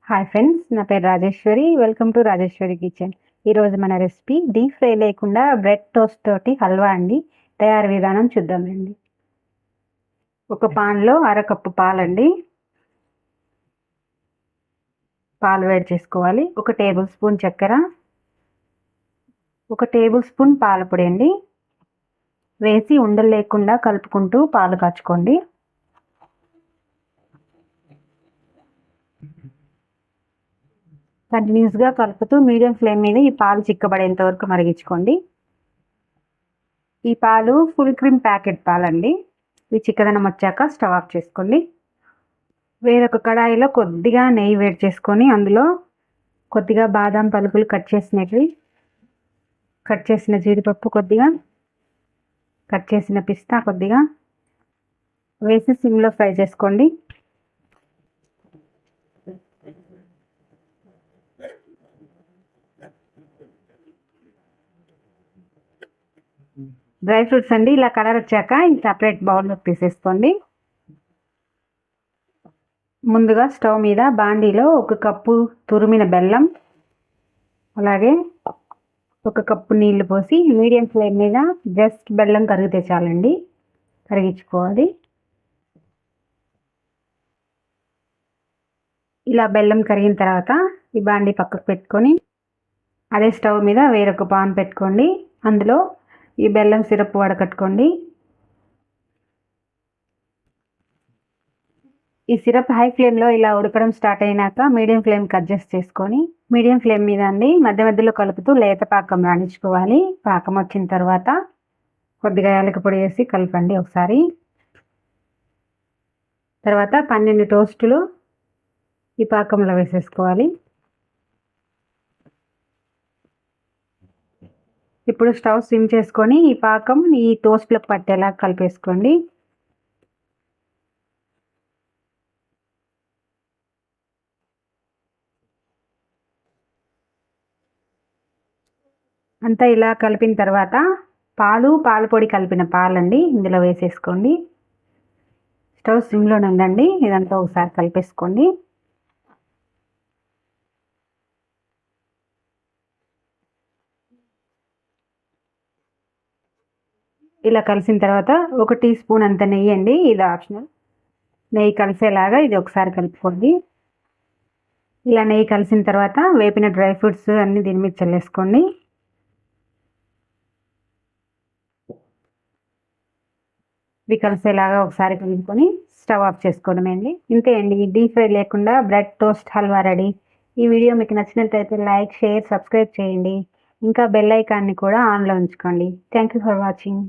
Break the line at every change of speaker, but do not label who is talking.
Hi friends, నా పేరు Rajeshwari. Welcome to Rajeshwari kitchen. ఈరోజు మన రెసిపీ డీప్ ఫ్రై లేకుండా బ్రెడ్ టోస్ట్ తోటి హల్వా అండి. తయారు విధానం చూద్దామండి. ఒక పాన్లో అరకప్పు పాలండి. పాలు వేడి చేసుకోవాలి. 1 టేబుల్ స్పూన్ చక్కెర, 1 టేబుల్ స్పూన్ పాల పొడి అండి వేసి ఉండలు లేకుండా కలుపుకుంటూ పాలు కాచుకోండి. కంటిన్యూస్గా కలుపుతూ మీడియం ఫ్లేమ్ మీద ఈ పాలు చిక్కబడేంత వరకు మరిగించుకోండి. ఈ పాలు ఫుల్ క్రీమ్ ప్యాకెట్ పాలండి. ఈ చిక్కదనం వచ్చాక స్టవ్ ఆఫ్ చేసుకోండి. వేరొక కడాయిలో కొద్దిగా నెయ్యి వేడి చేసుకొని అందులో కొద్దిగా బాదం పలుకులు కట్ చేసిన జీడిపప్పు కొద్దిగా, కట్ చేసిన పిస్తా కొద్దిగా వేసి సిమ్లో ఫ్రై చేసుకోండి. డ్రై ఫ్రూట్స్ అండి ఇలా కలర్ వచ్చాక సపరేట్ బౌల్లోకి తీసేసుకోండి. ముందుగా స్టవ్ మీద బాండీలో 1 కప్పు తురిమిన బెల్లం, అలాగే 1 కప్పు నీళ్లు పోసి మీడియం ఫ్లేమ్ మీద జస్ట్ బెల్లం కరిగితే చాలండి, కరిగించుకోవాలి. ఇలా బెల్లం కరిగిన తర్వాత ఈ బాండీ పక్కకు పెట్టుకొని అదే స్టవ్ మీద వేరొక పాన్ పెట్టుకోండి. అందులో ఈ బెల్లం సిరప్ వడకట్టుకోండి. ఈ సిరప్ హై ఫ్లేమ్లో ఇలా ఉడకడం స్టార్ట్ అయినాక మీడియం ఫ్లేమ్కి అడ్జస్ట్ చేసుకొని మీడియం ఫ్లేమ్ మీద అండి మధ్య మధ్యలో కలుపుతూ లేత పాకం రాణించుకోవాలి. పాకం వచ్చిన తర్వాత కొద్దిగా యాలక పొడి వేసి కలపండి ఒకసారి. తర్వాత 12 టోస్టులు ఈ పాకంలో వేసేసుకోవాలి. ఇప్పుడు స్టవ్ సిమ్ చేసుకొని ఈ పాకం ఈ టోస్ట్లకు పట్టేలా కలిపేసుకోండి. అంతా ఇలా కలిపిన తర్వాత పాల పొడి కలిపిన పాలండి ఇందులో వేసేసుకోండి. స్టవ్ సిమ్లోనే ఉందండి. ఇదంతా ఒకసారి కలిపేసుకోండి. ఇలా కలిసిన తర్వాత 1 టీ స్పూన్ అంత నెయ్యి అండి, ఇది ఆప్షనల్. నెయ్యి కలిసేలాగా ఇది ఒకసారి కలుపుకోండి. ఇలా నెయ్యి కలిసిన తర్వాత వేపిన డ్రై ఫ్రూట్స్ అన్నీ దీని మీద చల్లేసుకోండి. ఇవి కలిసేలాగా ఒకసారి కలుపుకొని స్టవ్ ఆఫ్ చేసుకోవడమేండి. ఇంతే అండి, డీప్ ఫ్రై లేకుండా బ్రెడ్ టోస్ట్ హల్వా రెడీ. ఈ వీడియో మీకు నచ్చినట్లయితే లైక్, షేర్, సబ్స్క్రైబ్ చేయండి. ఇంకా బెల్ ఐకాన్ని కూడా ఆన్లో ఉంచుకోండి. Thank you for watching.